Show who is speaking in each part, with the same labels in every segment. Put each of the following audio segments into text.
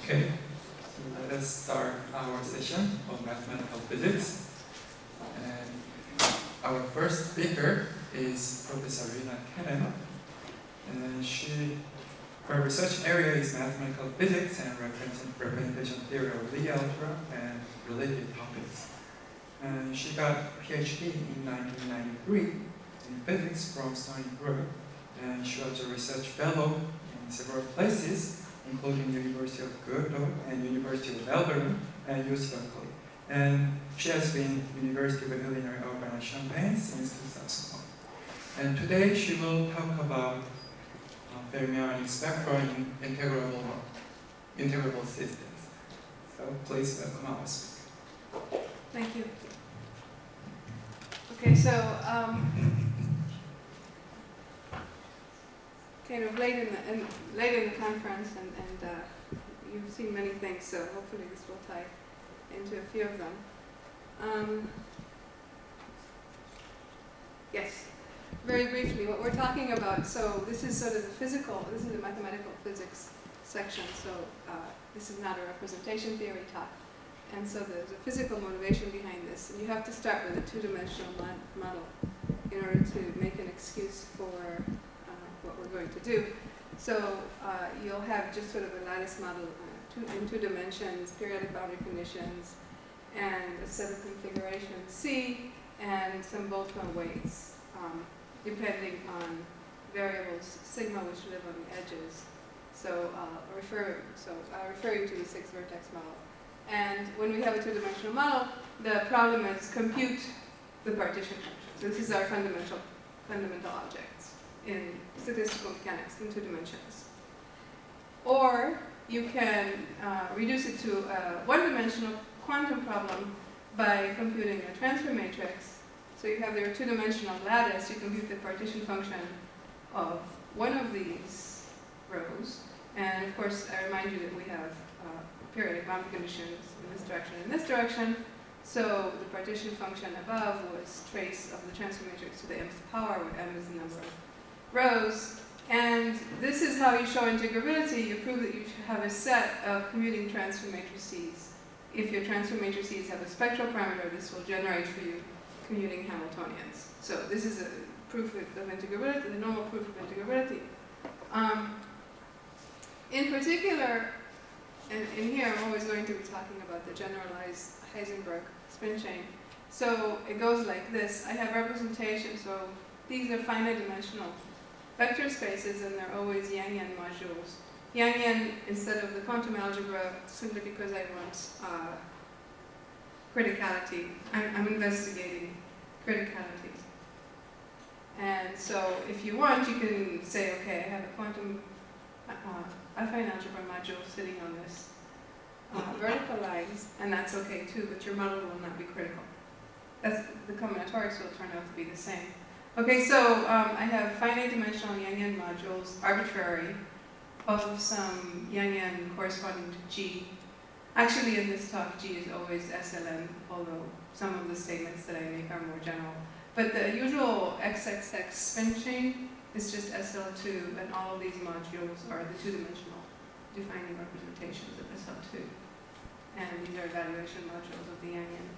Speaker 1: Okay, so let us start our session of mathematical physics. And our first speaker is Professor Rinat Kedem. And her research area is mathematical physics and representation theory of Lie algebra and related topics. And she got a PhD in 1993 in physics from Stony Brook, and she was a research fellow in several places, including University of Kyoto and University of Melbourne and UC Berkeley. And she has been University of Illinois Urbana-Champaign since 2001. And today she will talk about Fermionic spectra in integrable systems. So please welcome our speaker.
Speaker 2: Thank you. Okay, so kind of late in the conference, and you've seen many things, so hopefully this will tie into a few of them. Yes, very briefly, what we're talking about. So this is sort of this is the mathematical physics section. So this is not a representation theory talk, and so there's a physical motivation behind this, and you have to start with a two-dimensional model in order to make an excuse for what we're going to do. So you'll have just sort of a lattice model in two dimensions, periodic boundary conditions, and a set of configurations C, and some Boltzmann weights, depending on variables sigma which live on the edges. So I'll refer you to the 6-vertex model. And when we have a two-dimensional model, the problem is compute the partition function. So this is our fundamental objects in statistical mechanics in 2 dimensions. Or you can reduce it to a 1-dimensional quantum problem by computing a transfer matrix. So you have your 2-dimensional lattice, you compute the partition function of one of these rows. And of course, I remind you that we have periodic boundary conditions in this direction and this direction. So the partition function above was trace of the transfer matrix to the mth power, where m is the number of rows. And this is how you show integrability. You prove that you have a set of commuting transfer matrices. If your transfer matrices have a spectral parameter, this will generate for you commuting Hamiltonians. So this is a proof of integrability, the normal proof of integrability. In particular, and in here I'm always going to be talking about the generalized Heisenberg spin chain. So it goes like this. I have representation, so these are finite dimensional vector spaces, and they're always Yang-Yan modules. Yang-Yan instead of the quantum algebra, simply because I want criticality. I'm investigating criticality. And so if you want, you can say, okay, I have a quantum affine algebra module sitting on this vertical lines, and that's okay too, but your model will not be critical. The combinatorics will turn out to be the same. Okay, so I have finite dimensional Yang-Yan modules, arbitrary, of some Yang-Yan corresponding to G. Actually, in this talk, G is always SLN, although some of the statements that I make are more general. But the usual XXX spin chain is just SL2, and all of these modules are the 2-dimensional defining representations of SL2. And these are evaluation modules of the Yang-Yan.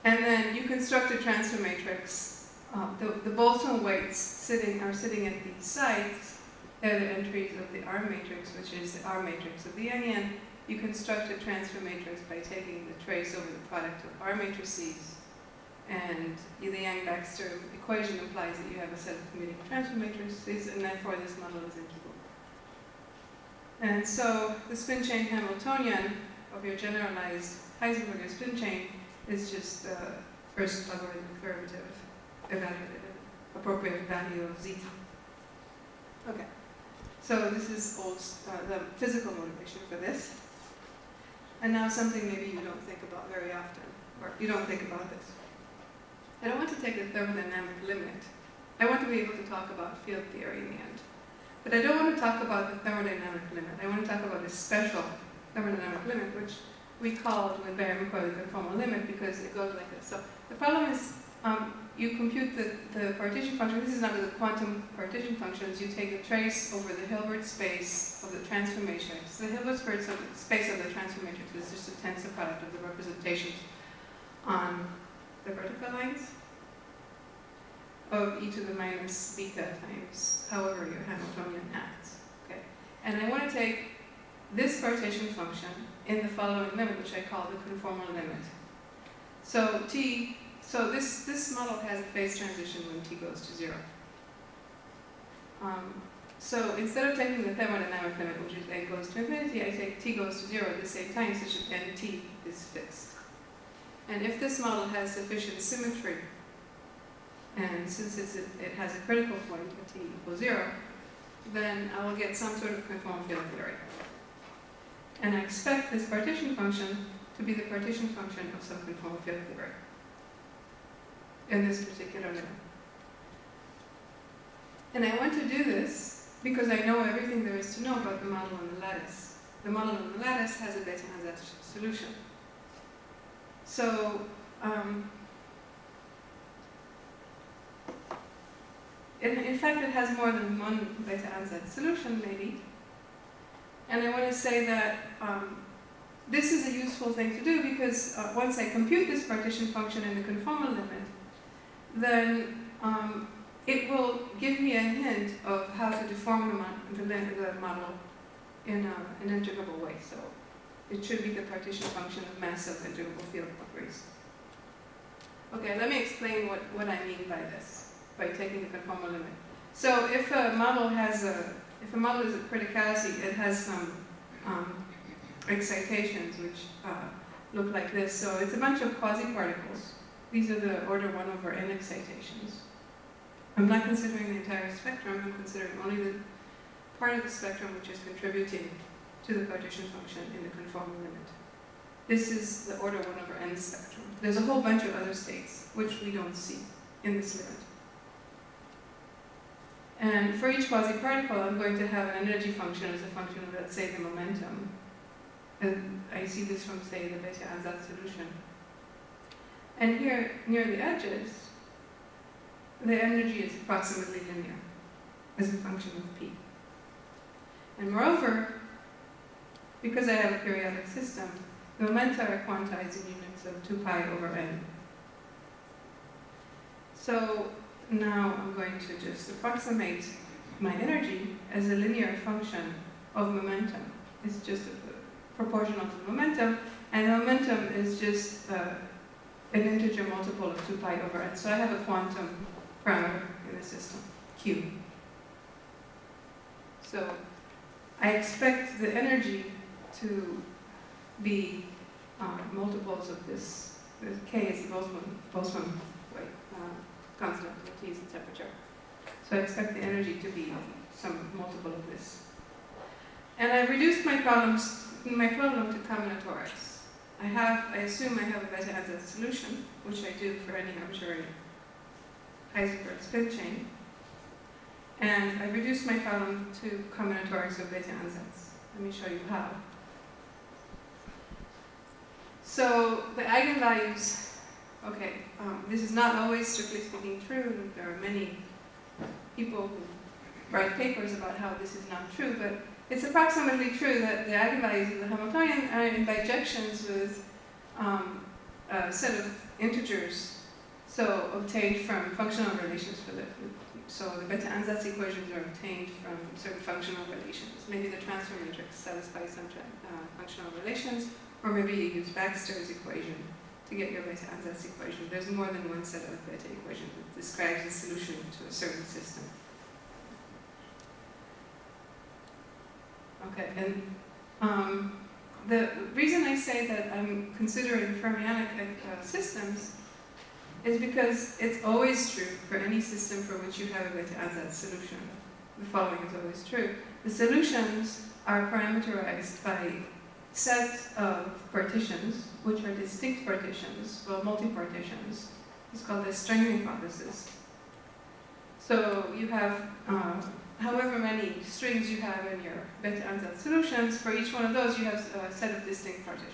Speaker 2: And then you construct a transfer matrix. The Boltzmann weights are sitting at these sites. They're the entries of the R matrix, which is the R matrix of the Yang-Yan. You construct a transfer matrix by taking the trace over the product of R matrices. And the Yang-Baxter equation implies that you have a set of commuting transfer matrices, and therefore this model is integral. And so the spin chain Hamiltonian of your generalized Heisenberg spin chain is just the first logarithmic derivative evaluated at appropriate value of zeta. Okay, so this is the physical motivation for this. And now something maybe you don't think about very often, or you don't think about this. I don't want to take the thermodynamic limit. I want to be able to talk about field theory in the end. But I don't want to talk about the thermodynamic limit. I want to talk about a special thermodynamic limit, which we called with Bayer-McCoy the conformal limit, because it goes like this. So the problem is, you compute the partition function. This is under the quantum partition functions. You take a trace over the Hilbert space of the transfer matrix. The Hilbert space of the transfer matrix is just a tensor product of the representations on the vertical lines of e to the minus beta times however your Hamiltonian acts. Okay. And I want to take this partition function in the following limit, which I call the conformal limit. So this model has a phase transition when t goes to 0. So instead of taking the thermodynamic limit, which is n goes to infinity, I take t goes to 0 at the same time, such that nt is fixed. And if this model has sufficient symmetry, and since it has a critical point at t equals 0, then I will get some sort of conformal field theory. And I expect this partition function to be the partition function of some conformal field theory in this particular limit. And I want to do this because I know everything there is to know about the model on the lattice. The model on the lattice has a beta-Ansatz solution. So, in fact, it has more than one beta-Ansatz solution, maybe. And I want to say that this is a useful thing to do because once I compute this partition function in the conformal limit, then it will give me a hint of how to deform the model in an integrable way. So it should be the partition function of massive integrable field properties. Okay, let me explain what I mean by this, by taking the conformal limit. So if a model is a criticality, it has some excitations which look like this. So it's a bunch of quasi-particles. These are the order 1 over n excitations. I'm not considering the entire spectrum, I'm considering only the part of the spectrum which is contributing to the partition function in the conformal limit. This is the order 1 over n spectrum. There's a whole bunch of other states which we don't see in this limit. And for each quasi-particle, I'm going to have an energy function as a function of, let's say, the momentum. And I see this from, say, the beta-Ansatz solution. And here, near the edges, the energy is approximately linear as a function of p. And moreover, because I have a periodic system, the momenta are quantized in units of 2 pi over n. So now I'm going to just approximate my energy as a linear function of momentum. It's just proportional to the momentum, and the momentum is just an integer multiple of 2 pi over n. So I have a quantum parameter in the system, q. So I expect the energy to be multiples of this. K is the Boltzmann weight constant, T is the temperature. So I expect the energy to be some multiple of this. And I've reduced my problem to combinatorics. I assume I have a beta-Ansatz solution, which I do for any arbitrary Heisenberg spin chain. And I reduced my problem to combinatorics of beta-Ansatz. Let me show you how. So the Eigen Values, okay, this is not always strictly speaking true. There are many people who write papers about how this is not true, but it's approximately true that the Eigen Values of the Hamiltonian are in bijections with a set of integers, so obtained from functional relations for the. So the beta-Ansatz equations are obtained from certain functional relations. Maybe the transfer matrix satisfies some functional relations, or maybe you use Baxter's equation to get your beta-Ansatz equation. There's more than one set of beta equations that describes the solution to a certain system. Okay, and the reason I say that I'm considering fermionic systems is because it's always true for any system for which you have a beta-Ansatz solution. The following is always true. The solutions are parameterized by sets of partitions, which are distinct partitions, well, multi-partitions. It's called the string hypothesis. So you have however many strings you have in your beta-Ansatz solutions, for each one of those you have a set of distinct partitions.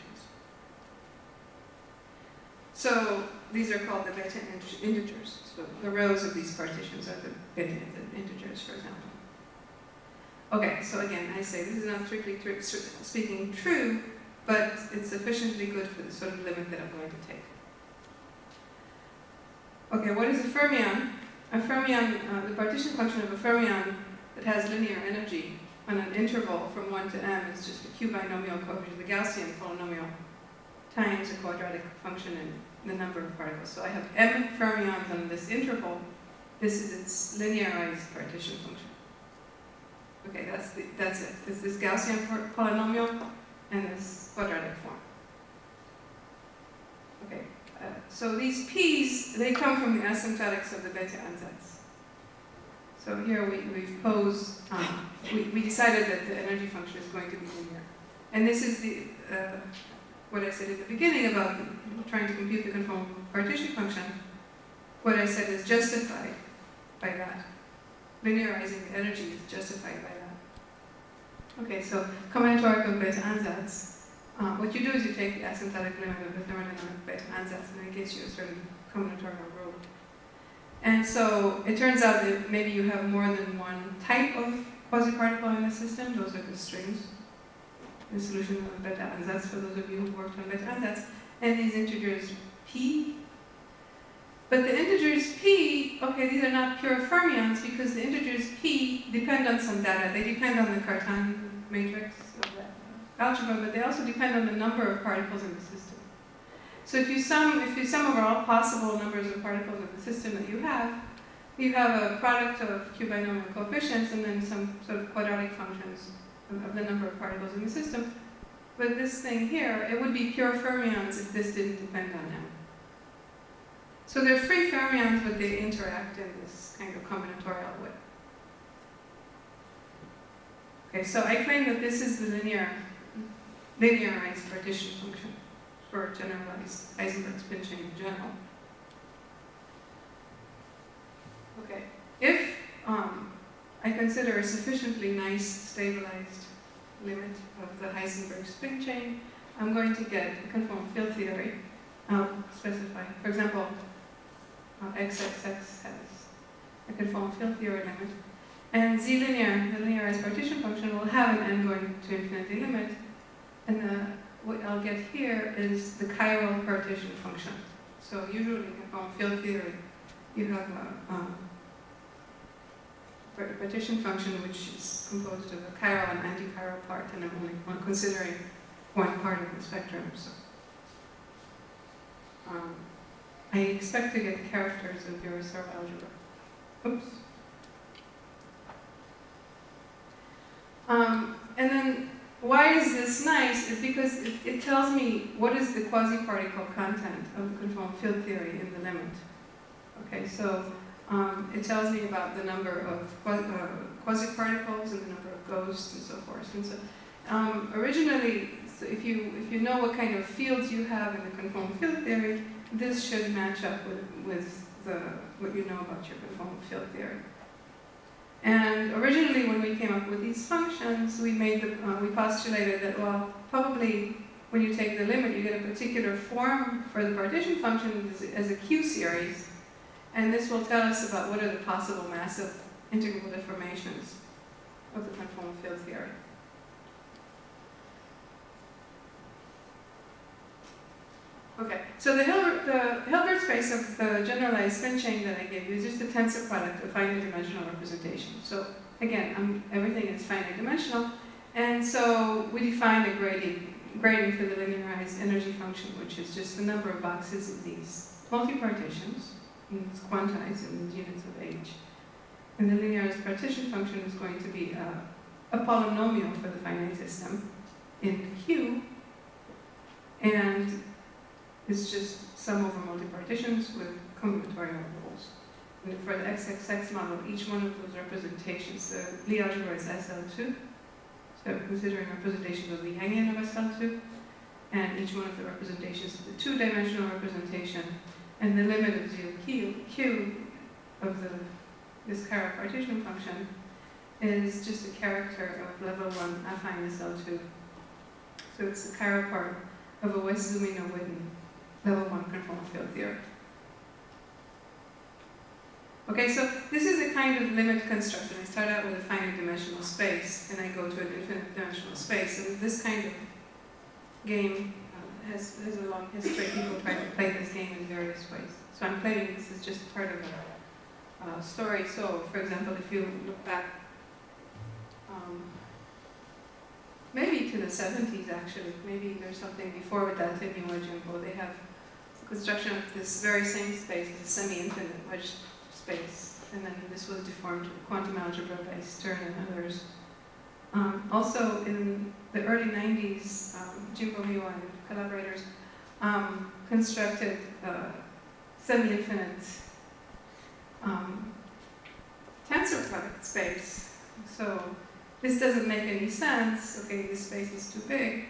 Speaker 2: So these are called the beta integers. So the rows of these partitions are the beta integers, for example. Okay, so again, I say this is not strictly speaking true, but it's sufficiently good for the sort of limit that I'm going to take. Okay, what is a fermion? A fermion, the partition function of a fermion that has linear energy on an interval from 1 to m is just a q binomial coefficient, the Gaussian polynomial, times a quadratic function in the number of particles. So I have m fermions on this interval. This is its linearized partition function. Okay, that's it. It's this Gaussian polynomial and this quadratic form. Okay, so these p's, they come from the asymptotics of the beta ansatz. So here we've posed, we decided that the energy function is going to be linear. And this is the what I said at the beginning about trying to compute the conformal partition function. What I said is justified by that. Linearizing the energy is justified by that. Okay, so combinatoric of beta ansatz. What you do is you take the asymptotic limit of the thermodynamic beta ansatz, and it gives you a certain combinatorial rule. And so it turns out that maybe you have more than one type of quasi-particle in the system. Those are the strings. The solution of beta ansatz, for those of you who worked on beta ansatz. And these integers p. But the integers p, okay, these are not pure fermions because the integers p depend on some data. They depend on the Cartan matrix of that algebra, but they also depend on the number of particles in the system. So if you sum over all possible numbers of particles in the system that you have a product of q binomial coefficients and then some sort of quadratic functions of the number of particles in the system. But this thing here, it would be pure fermions if this didn't depend on m. So they're free fermions, but they interact in this kind of combinatorial way. Okay, so I claim that this is the linearized partition function for generalized Heisenberg spin chain in general. Okay, if I consider a sufficiently nice stabilized limit of the Heisenberg spin chain, I'm going to get a conformal field theory. I'll specify, for example, XXX has a conformal field theory limit, and Z linear, the linearized partition function, will have an n going to infinity limit, and what I'll get here is the chiral partition function. So usually in conformal field theory, you have a partition function which is composed of a chiral and anti-chiral part, and I'm only considering one part of the spectrum. So I expect to get characters of Virasoro algebra. Oops. And then why is this nice? It's because it tells me what is the quasi-particle content of the conformal field theory in the limit. Okay, so it tells me about the number of quasi-particles and the number of ghosts and so forth. And so originally, so if you know what kind of fields you have in the conformal field theory, this should match up with what you know about your conformal field theory. And originally, when we came up with these functions, we postulated that, well, probably when you take the limit, you get a particular form for the partition function as a Q series. And this will tell us about what are the possible massive integrable deformations of the conformal field theory. Okay, so the Hilbert space of the generalized spin chain that I gave you is just a tensor product of finite dimensional representation. So again, everything is finite dimensional, and so we defined a grading for the linearized energy function, which is just the number of boxes of these multi-partitions. It's quantized in units of h. And the linearized partition function is going to be a polynomial for the finite system in Q, and it's just sum over multi-partitions with combinatorial rules. And for the XXX model, each one of those representations, the Lie algebra is SL2, so considering representations of the Yangian of SL2, and each one of the representations is a two-dimensional representation, and the limit of 0 Q of this chiral partition function is just a character of level 1 affine SL2. So it's the chiral part of a West Zumino-Witten level 1 conformal field theory. Okay, so this is a kind of limit construction. I start out with a finite dimensional space, and I go to an infinite dimensional space. And this kind of game has a long history. People try to play this game in various ways. So I'm playing this as just part of a story. So, for example, if you look back, maybe to the 70s actually, maybe there's something before with that in Jimbo. They have the construction of this very same space as a semi-infinite wedge space, and then this was deformed to quantum algebra by Stern and others. Also in the early 90s, Jimbo Miwa and collaborators constructed semi-infinite tensor product space. So this doesn't make any sense, okay, this space is too big,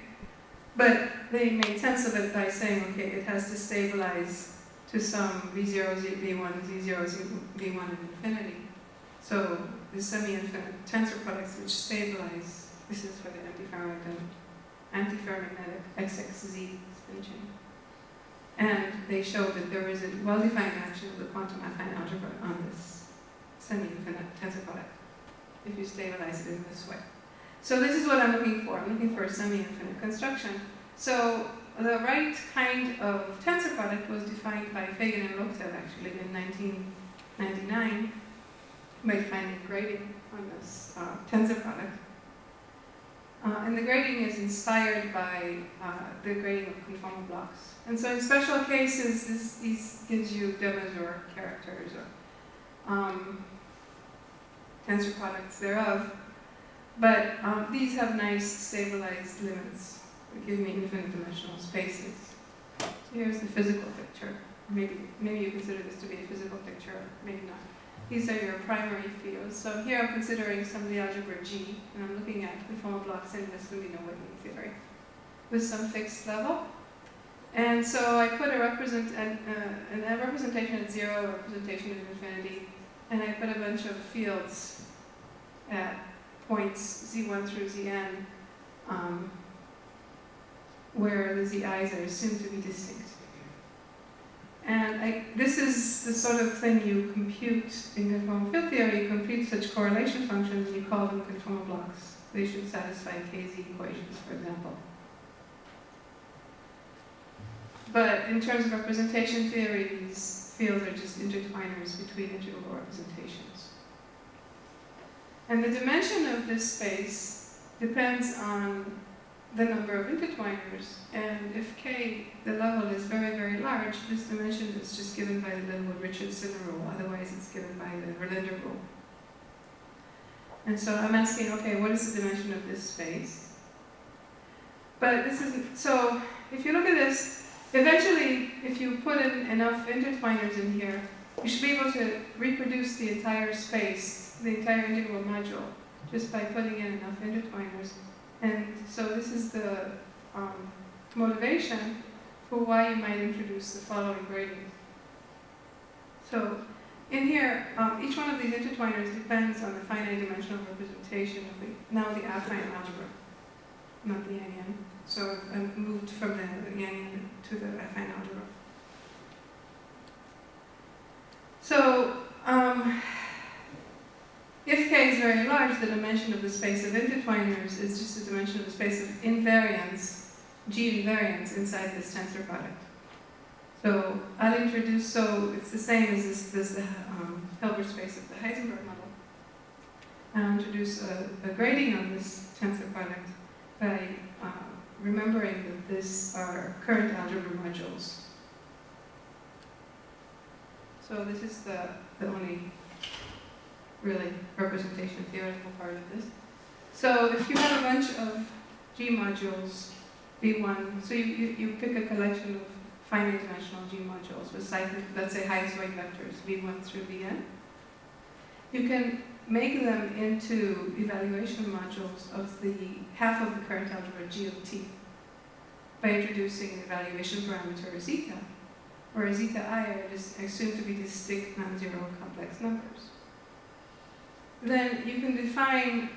Speaker 2: but they made sense of it by saying, okay, it has to stabilize to some V0, V1, Z0, V1 and infinity. So the semi-infinite tensor products which stabilize, this is for the anti-fermionic XXZ spin chain. And they showed that there is a well-defined action of the quantum affine algebra on this semi-infinite tensor product if you stabilize it in this way. So this is what I'm looking for. I'm looking for a semi-infinite construction. So the right kind of tensor product was defined by Fagan and Loktev actually in 1999 by defining a grading on this tensor product. And the grading is inspired by the grading of conformal blocks. And so in special cases, this gives you de Mazur characters or tensor products thereof. But these have nice stabilized limits that give me infinite dimensional spaces. So here's the physical picture. Maybe you consider this to be a physical picture, maybe not. These are your primary fields. So here I'm considering some of the algebra G, and I'm looking at conformal blocks in this Levino-Whitney theory with some fixed level. And so I put a representation at 0, a representation at infinity, and I put a bunch of fields at points Z1 through Zn, where the Zi's are assumed to be distinct. And this is the sort of thing you compute in conformal field theory. You compute such correlation functions and you call them conformal blocks. They should satisfy KZ equations, for example. But in terms of representation theory, these fields are just intertwiners between integrable representations. And the dimension of this space depends on the number of intertwiners, and if K, the level, is very, very large, this dimension is just given by the Littlewood-Richardson rule, otherwise it's given by the Verlinder rule. And so I'm asking, okay, what is the dimension of this space? But this isn't, so if you look at this, eventually, if you put in enough intertwiners in here, you should be able to reproduce the entire space, the entire integral module, just by putting in enough intertwiners. And so this is the motivation for why you might introduce the following grading. So in here, each one of these intertwiners depends on the finite dimensional representation of the affine algebra, not the Yangian. So I've moved from the Yangian to the affine algebra. So if K is very large, the dimension of the space of intertwiners is just the dimension of the space of invariance, G invariance, inside this tensor product. So I'll introduce, so it's the same as the Hilbert space of the Heisenberg model. I'll introduce a grading of this tensor product by remembering that these are current algebra modules. So this is the only really representation theoretical part of this. So if you have a bunch of G modules, V1, so you pick a collection of finite dimensional G modules with cyclic, let's say Heisenberg vectors, V1 through Vn. You can make them into evaluation modules of the half of the current algebra G of T by introducing an evaluation parameter zeta, where zeta I are assumed to be distinct non-zero complex numbers. Then you can define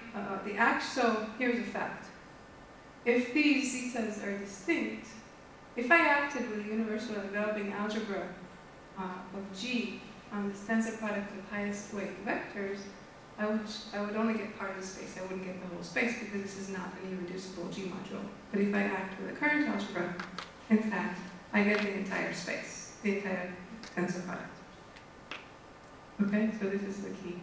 Speaker 2: so here's a fact. If these zetas are distinct, if I acted with a universal developing algebra of G on this tensor product of highest weight vectors, I would only get part of the space. I wouldn't get the whole space because this is not an irreducible G module. But if I act with a current algebra, in fact, I get the entire space, the entire tensor product. Okay, so this is the key.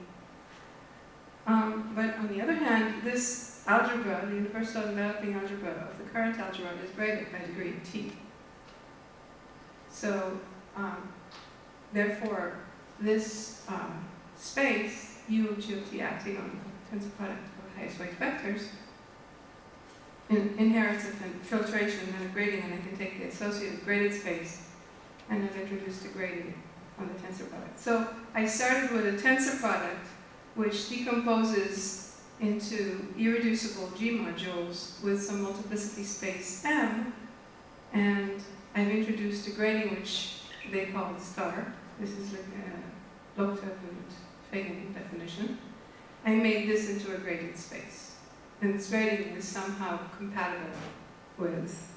Speaker 2: But on the other hand, this algebra, the universal developing algebra of the current algebra, is graded by degree of T. So, therefore, this space, U of G of T acting on the tensor product of highest weight vectors, inherits a filtration and a grading, and I can take the associated graded space and I've introduced a grading on the tensor product. So I started with a tensor product which decomposes into irreducible G modules with some multiplicity space M, and I've introduced a grading which they call star. This is like a Loktev and Fagan definition. I made this into a graded space, and this grading is somehow compatible with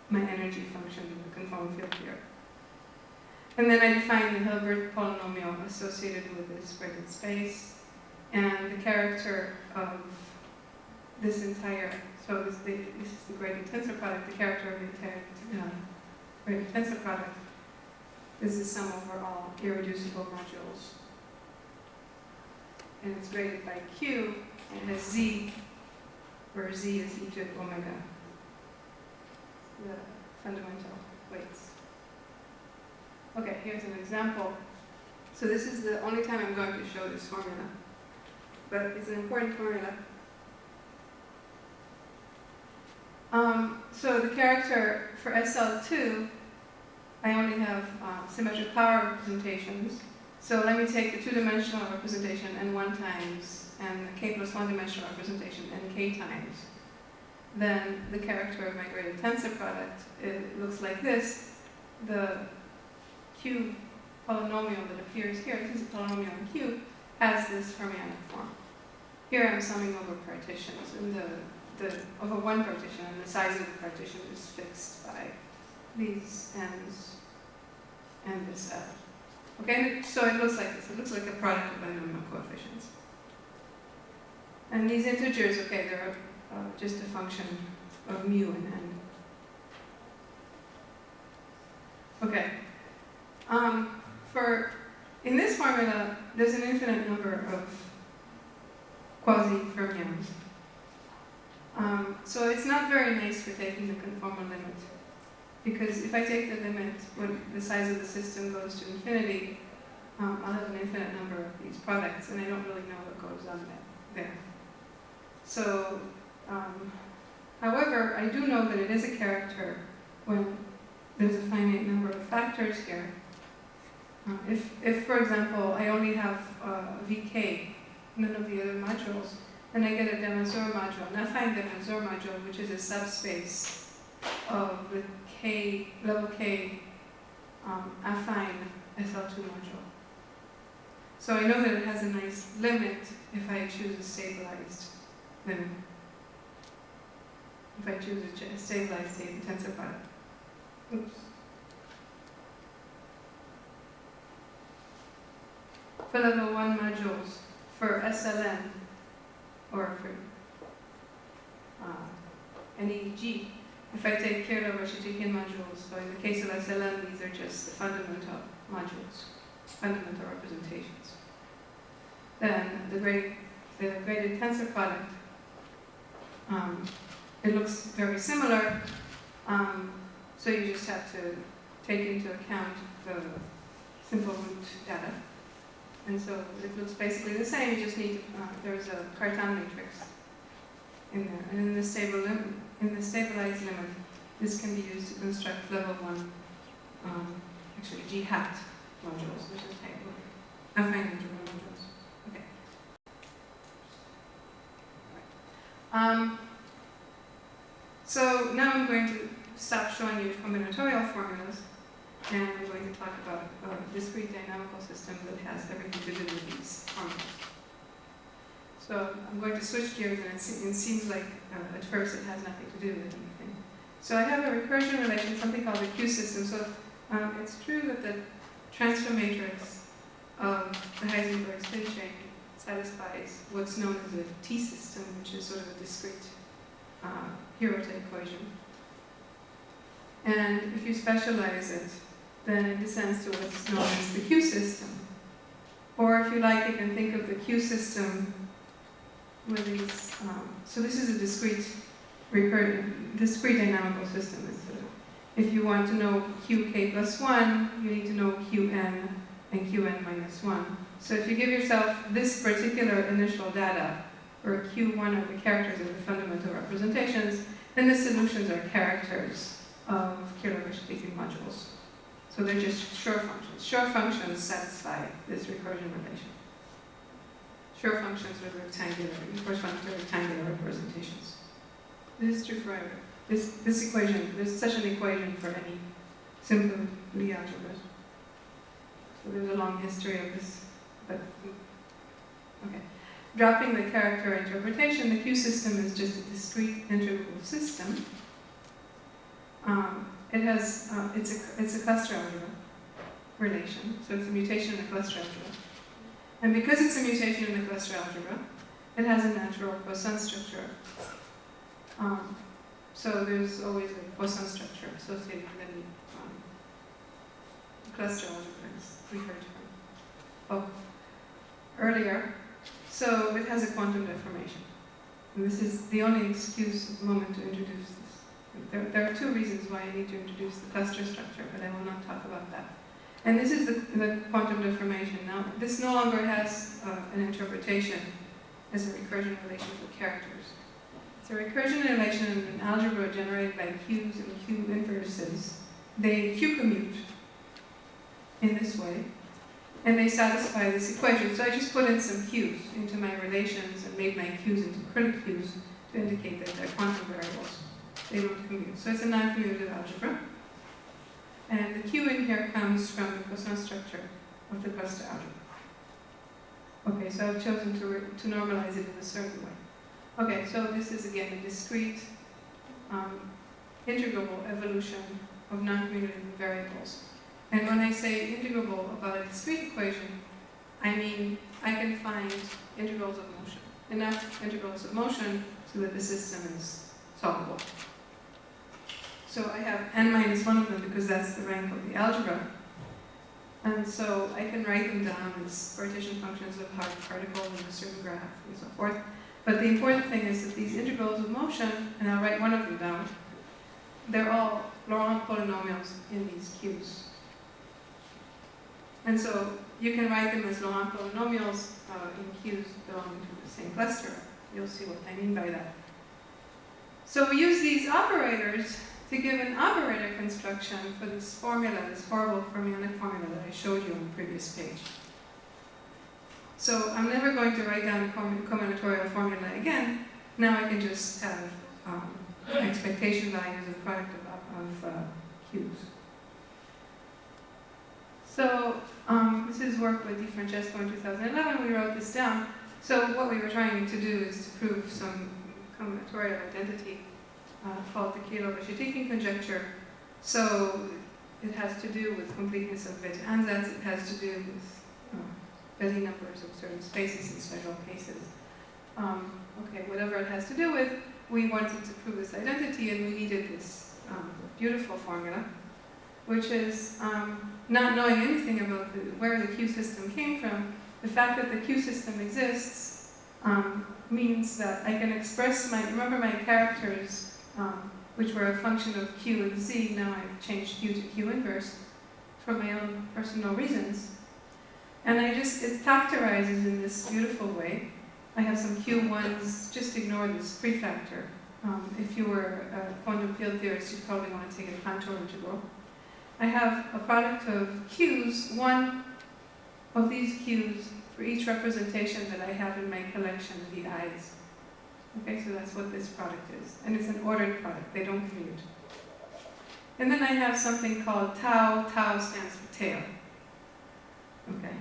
Speaker 2: my energy function in the conformal field theory. And then I define the Hilbert polynomial associated with this graded space, and the character of this entire, so this is the graded tensor product, the character of the entire graded tensor product is the sum over all irreducible modules. And it's graded by Q, and it has Z, where Z is e to omega, the fundamental weights. Okay, here's an example. So this is the only time I'm going to show this formula, but it's an important formula. So the character for SL2, I only have symmetric power representations. So let me take the two-dimensional representation n1 times and the k plus one-dimensional representation nk times. Then the character of my graded tensor product, it looks like this. The Q polynomial that appears here, this is a polynomial in Q, has this Fermionic form. Here I'm summing over partitions, and over one partition, and the size of the partition is fixed by these n's and this L. Okay, so it looks like this. It looks like a product of binomial coefficients. And these integers, okay, they're just a function of mu and n. Okay. In this formula, there's an infinite number of quasi-fermions. So it's not very nice for taking the conformal limit, because if I take the limit when the size of the system goes to infinity, I'll have an infinite number of these products, and I don't really know what goes on there. So, however, I do know that it is a character when there's a finite number of factors here. If, for example, I only have VK, none of the other modules, then I get a de Mazur module, an affine de Mazur module, which is a subspace of the K, level K affine SL2 module. So I know that it has a nice limit if I choose a stabilized limit. If I choose a stabilized tensor product. Oops. For level 1 modules, for SLN, or for any G, if I take Kirchhoff-Schüttikian modules, so in the case of SLN, these are just the fundamental modules, fundamental representations. Then the graded tensor product, it looks very similar, so you just have to take into account the simple root data. And so it looks basically the same, you just need to, there's a Cartan matrix in there. And in the stabilized limit, this can be used to construct level 1, actually G hat modules, which is affine integral modules. Okay. So now I'm going to stop showing you combinatorial formulas, and I'm going to talk about a discrete dynamical system that has everything to do with these formulas. So I'm going to switch gears, and it seems like at first it has nothing to do with anything. So I have a recursion relation, something called the Q system. So it's true that the transfer matrix of the Heisenberg spin chain satisfies what's known as a T system, which is sort of a discrete Hirota equation. And if you specialize it, then it descends to what's known as the Q system. Or if you like, you can think of the Q system with these, so this is a discrete dynamical system. If you want to know Qk plus 1, you need to know Qn and Qn minus 1. So if you give yourself this particular initial data, where Q1 are the characters of the fundamental representations, then the solutions are characters of Kirchhoff-speaking modules. So they're just Schur functions. Schur functions satisfy this recursion relation. Schur functions with rectangular, correspond to rectangular representations. This is true for this equation. There's such an equation for any simple Lie algebras. So there's a long history of this, but okay. Dropping the character interpretation, the Q system is just a discrete integrable system. It has it's a cluster algebra relation, so it's a mutation in the cluster algebra. And because it's a mutation in the cluster algebra, it has a natural Poisson structure. So there's always a Poisson structure associated with any cluster algebra, as we heard from earlier. So it has a quantum deformation. And this is the only excuse moment to introduce this. There are two reasons why I need to introduce the cluster structure, but I will not talk about that. And this is the quantum deformation. Now, this no longer has an interpretation as a recursion relation for characters. It's a recursion relation in an algebra generated by Qs and Q inverses. They Q commute in this way, and they satisfy this equation. So I just put in some Qs into my relations and made my Qs into critic Qs to indicate that they're quantum variables. They don't commute. So it's a non-commutative algebra. And the Q in here comes from the Poisson structure of the cluster algebra. Okay, so I've chosen to normalize it in a certain way. Okay, so this is again a discrete integrable evolution of non-commutative variables. And when I say integrable about a discrete equation, I mean I can find integrals of motion, enough integrals of motion so that the system is solvable. So I have n minus 1 of them because that's the rank of the algebra. And so I can write them down as partition functions of particles in a certain graph and so forth. But the important thing is that these integrals of motion, and I'll write one of them down, they're all Laurent polynomials in these Qs. And so you can write them as Laurent polynomials in Qs belonging to the same cluster. You'll see what I mean by that. So we use these operators to give an operator construction for this formula, this horrible Fermionic formula that I showed you on the previous page. So I'm never going to write down a combinatorial formula again. Now I can just have expectation values of product of Qs. So this is work with Di Francesco in 2011. We wrote this down. So what we were trying to do is to prove some combinatorial identity called the Kirchhoff-speaking conjecture. So it has to do with completeness of beta ansatz. It has to do with Betti numbers of certain spaces in special cases. Okay, whatever it has to do with, we wanted to prove this identity, and we needed this beautiful formula, which is not knowing anything about where the Q system came from. The fact that the Q system exists means that I can express remember my characters, which were a function of Q and Z. Now I've changed Q to Q inverse for my own personal reasons. And it factorizes in this beautiful way. I have some Q1s, just ignore this prefactor. If you were a quantum field theorist, you'd probably want to take a contour integral. I have a product of Qs, one of these Qs for each representation that I have in my collection of the I's. Okay, so that's what this product is. And it's an ordered product, they don't commute. And then I have something called tau. Tau stands for tail. Okay.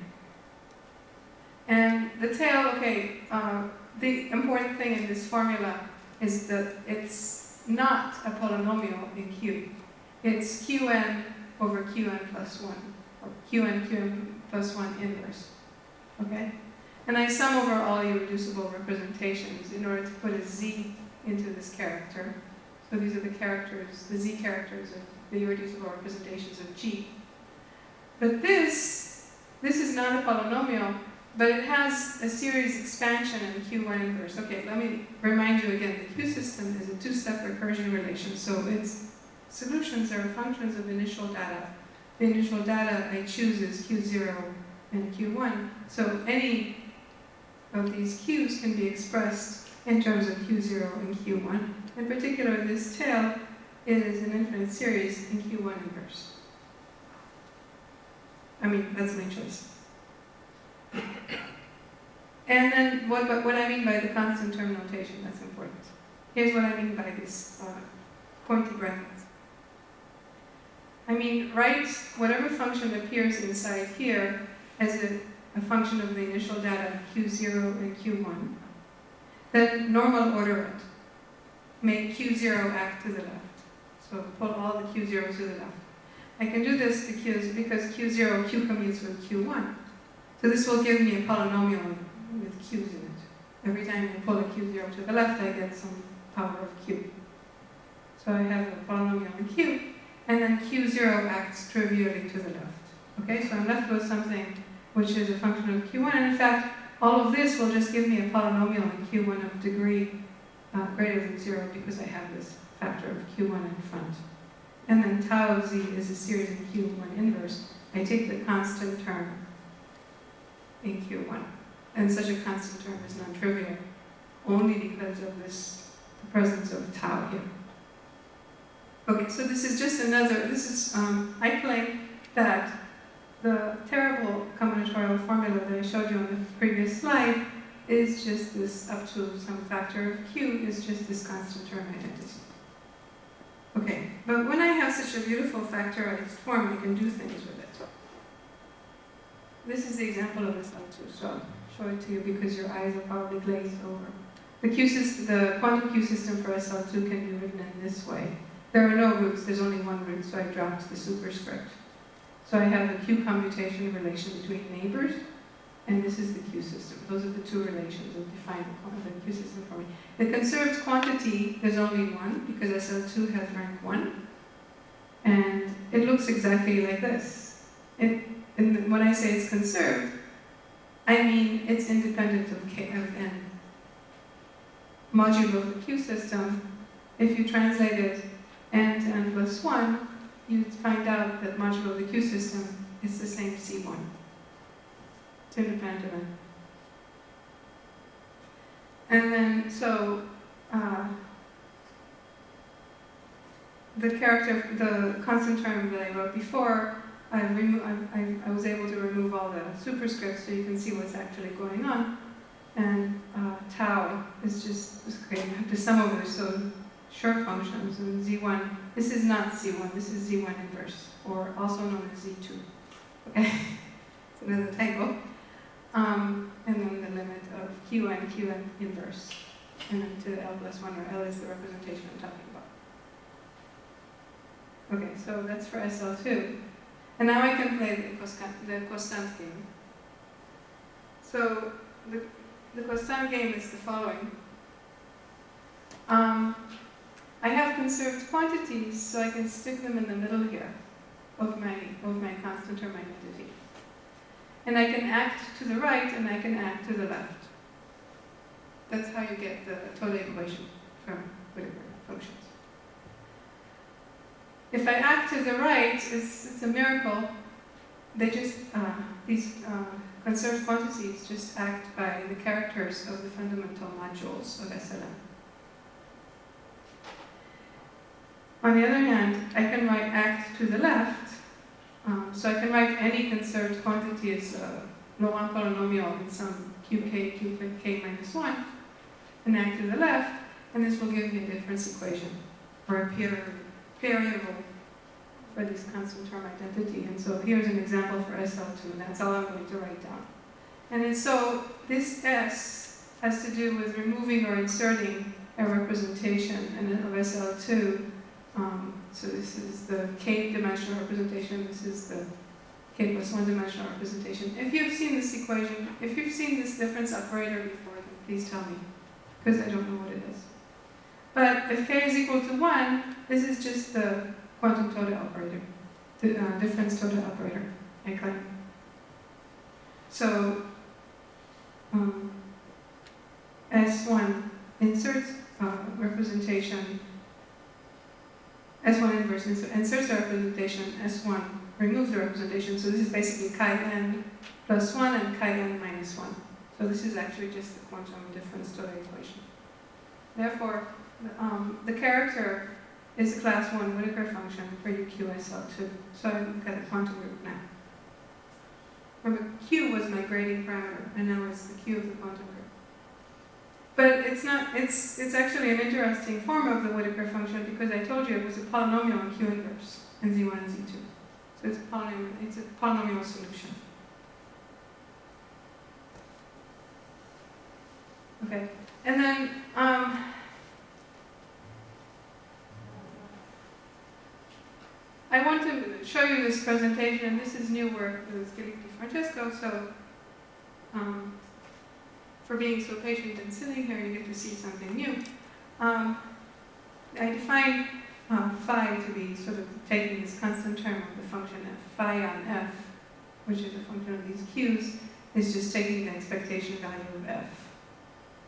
Speaker 2: And the tail, okay, the important thing in this formula is that it's not a polynomial in Q. It's Qn over Qn plus 1, or Qn plus 1 inverse. Okay? And I sum over all irreducible representations in order to put a z into this character. So these are the characters, the z characters of the irreducible representations of G. But this is not a polynomial, but it has a series expansion in Q1 inverse. Okay, let me remind you again, the Q system is a two-step recursion relation, so its solutions are functions of initial data. The initial data I choose is Q0 and Q1, so any of these Qs can be expressed in terms of Q0 and Q1. In particular, this tail is an infinite series in Q1 inverse. I mean, that's my choice. And then what I mean by the constant term notation, that's important. Here's what I mean by this pointy brackets. I mean, write whatever function appears inside here as a function of the initial data, Q0 and Q1. Then normal order it. Make Q0 act to the left. So pull all the Q0 to the left. I can do this because Q0, Q commutes with Q1. So this will give me a polynomial with Q's in it. Every time I pull a Q0 to the left, I get some power of Q. So I have a polynomial in Q, and then Q0 acts trivially to the left. Okay, so I'm left with something which is a function of Q1, and in fact, all of this will just give me a polynomial in Q1 of degree greater than 0 because I have this factor of Q1 in front. And then tau z is a series of Q1 inverse. I take the constant term in Q1. And such a constant term is non-trivial, only because of the presence of tau here. Okay, so this is just another, I claim that the terrible combinatorial formula that I showed you on the previous slide is just this, up to some factor of Q, is just this constant term identity. Okay, but when I have such a beautiful factorized form, I can do things with it. This is the example of SL2, so I'll show it to you because your eyes are probably glazed over. The quantum Q system for SL2 can be written in this way. There are no roots, there's only one root, so I dropped the superscript. So I have a Q commutation relation between neighbors, and this is the Q system. Those are the two relations that define the Q system for me. The conserved quantity, there's only one, because SL2 has rank 1. And it looks exactly like this. And when I say it's conserved, I mean it's independent of n. Modulo of the Q system, if you translate it n to n plus 1, you find out that modulo of the Q system is the same C1. It's independent of n. And then, so, the constant term that I wrote before, I was able to remove all the superscripts so you can see what's actually going on. And tau is just, okay, you have to sum over, so short functions, and z1, this is not c1, this is z1 inverse, or also known as z2. Okay, it's another typo. And then the limit of qn inverse, and then to L plus 1, where L is the representation I'm talking about. Okay, so that's for SL2. And now I can play the constant game. So the constant game is the following. I have conserved quantities, so I can stick them in the middle here of my constant term identity. And I can act to the right, and I can act to the left. That's how you get the Tole equation from Whittaker functions. If I act to the right, it's a miracle. They just, these conserved quantities just act by the characters of the fundamental modules of SLM. On the other hand, I can write act to the left. So I can write any conserved quantity as a Laurent polynomial in some qk minus 1, and act to the left, and this will give me a difference equation, or a variable for this constant term identity. And so here's an example for SL2, and that's all I'm going to write down. And then so this S has to do with removing or inserting a representation of SL2. So this is the k-dimensional representation. This is the k plus 1 dimensional representation. If you've seen this equation, if you've seen this difference operator before, then please tell me, because I don't know what it is. But if k is equal to 1, this is just the quantum total operator, the difference total operator, I claim. So S1 inserts representation, S1 inverse inserts the representation, S1 removes the representation. So this is basically chi-n plus 1 and chi-n minus 1. So this is actually just the quantum difference total equation. Therefore, the character is a class 1 Whittaker function for UQSL2. So I've got a quantum group now. Remember, Q was my grading parameter, and now it's the Q of the quantum group. But it's not, it's actually an interesting form of the Whittaker function because I told you it was a polynomial in Q inverse in Z1 and Z2. So it's a polynomial solution. Okay, and then I want to show you this presentation, and this is new work with Filippo Francesco, so for being so patient and sitting here, you get to see something new. I define phi to be sort of taking this constant term of the function f. Phi on f, which is a function of these q's, is just taking the expectation value of f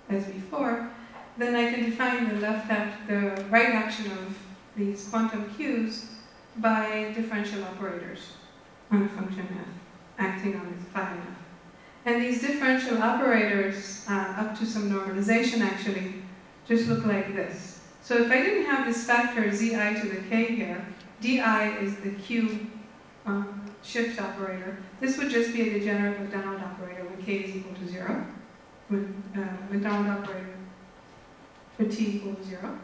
Speaker 2: as before. Then I can define the right action of these quantum q's by differential operators on a function f, acting on its phi f. And these differential operators, up to some normalization actually, just look like this. So if I didn't have this factor zi to the k here, di is the q shift operator. This would just be a degenerate McDonald operator when k is equal to 0. When McDonald operator for t equal to 0.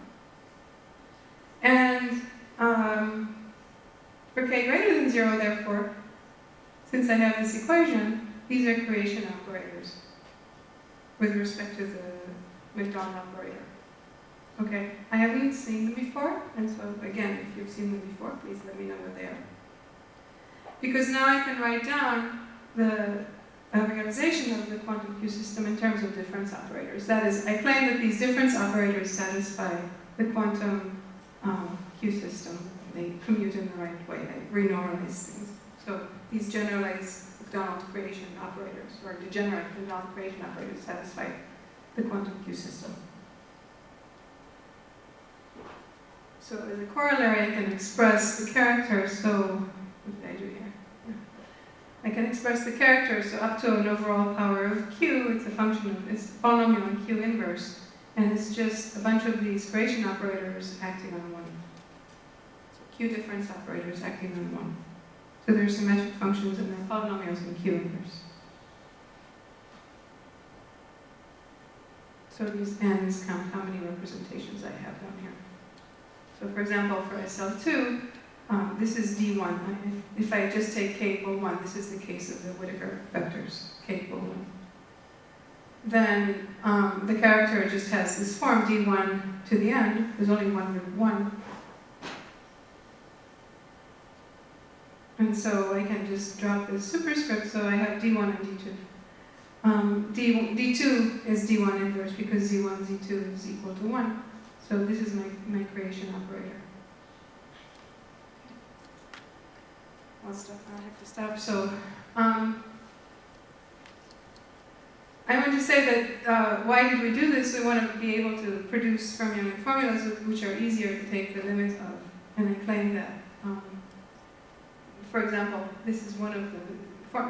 Speaker 2: And for k greater than 0, therefore, since I have this equation, these are creation operators with respect to the McDonald operator. Okay, I haven't seen them before, and so again, if you've seen them before, please let me know what they are. Because now I can write down the realization of the quantum Q system in terms of difference operators. That is, I claim that these difference operators satisfy the quantum Q system. They commute in the right way. I renormalize things. So these generalized McDonald creation operators, or degenerate McDonald creation operators, satisfy the quantum Q system. So as a corollary, I can express the character. So what did I do here? Yeah. I can express the character. So up to an overall power of Q, it's a function of, it's a polynomial in Q inverse, and it's just a bunch of these creation operators acting on one. So Q difference operators acting on one. So they're symmetric functions and they're polynomials in Q inverse. So these n's count how many representations I have down here. So for example, for SL2, this is D1. If I just take k equal 1, this is the case of the Whittaker vectors, k equal 1. Then the character just has this form, D1 to the end. There's only one root 1. And so I can just drop this superscript, so I have D1 and D2. D2 is D1 inverse because Z1, Z2 is equal to 1. So this is my creation operator. I'll stop. I have to stop. So I want to say that why did we do this? We want to be able to produce Fermionic formulas which are easier to take the limit of. And I claim that, for example, this is one of the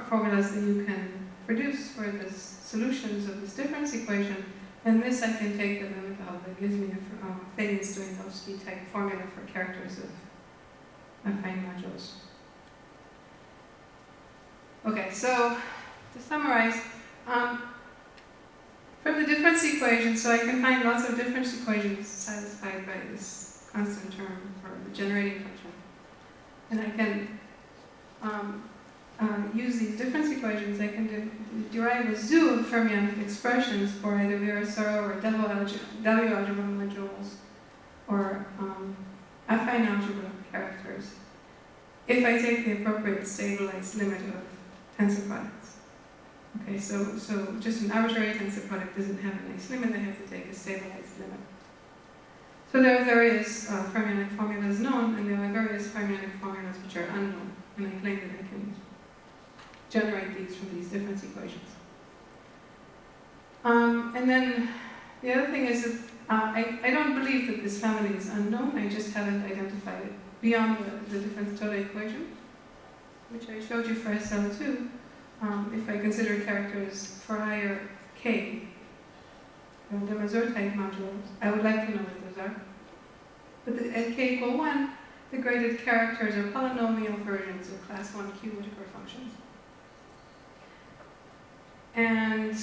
Speaker 2: formulas that you can produce for the solutions of this difference equation. And this I can take the limit of. That gives me a Fagin-Stoyanovsky type formula for characters of affine modules. Okay, so to summarize, from the difference equation, so I can find lots of difference equations satisfied by this constant term for the generating function. And I can use these difference equations, I can derive a zoo of fermionic expressions for either Virasoro or W algebra modules or affine algebra characters if I take the appropriate stabilized limit of tensor products. Okay, so just an arbitrary tensor product doesn't have a nice limit, I have to take a stabilized limit. So there are various fermionic formulas known, and there are various fermionic formulas which are unknown, and I claim that I can generate these from these difference equations. And then the other thing is that I don't believe that this family is unknown, I just haven't identified it beyond the difference total equation, which I showed you for SL2. If I consider characters for higher k, the Mazur type modules, I would like to know what those are. But at k equal 1, the graded characters are polynomial versions of class 1 Q Whittaker functions. And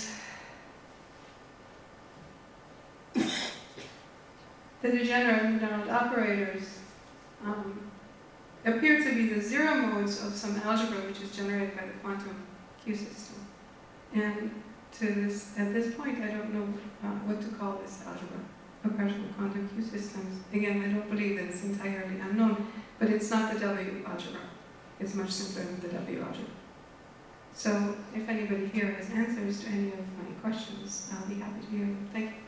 Speaker 2: the degenerate Macdonald operators appear to be the zero modes of some algebra which is generated by the quantum Q system. And at this point, I don't know what to call this algebra, a partial quantum Q systems. Again, I don't believe that it's entirely unknown, but it's not the W algebra. It's much simpler than the W algebra. So if anybody here has answers to any of my questions, I'll be happy to hear them. Thank you.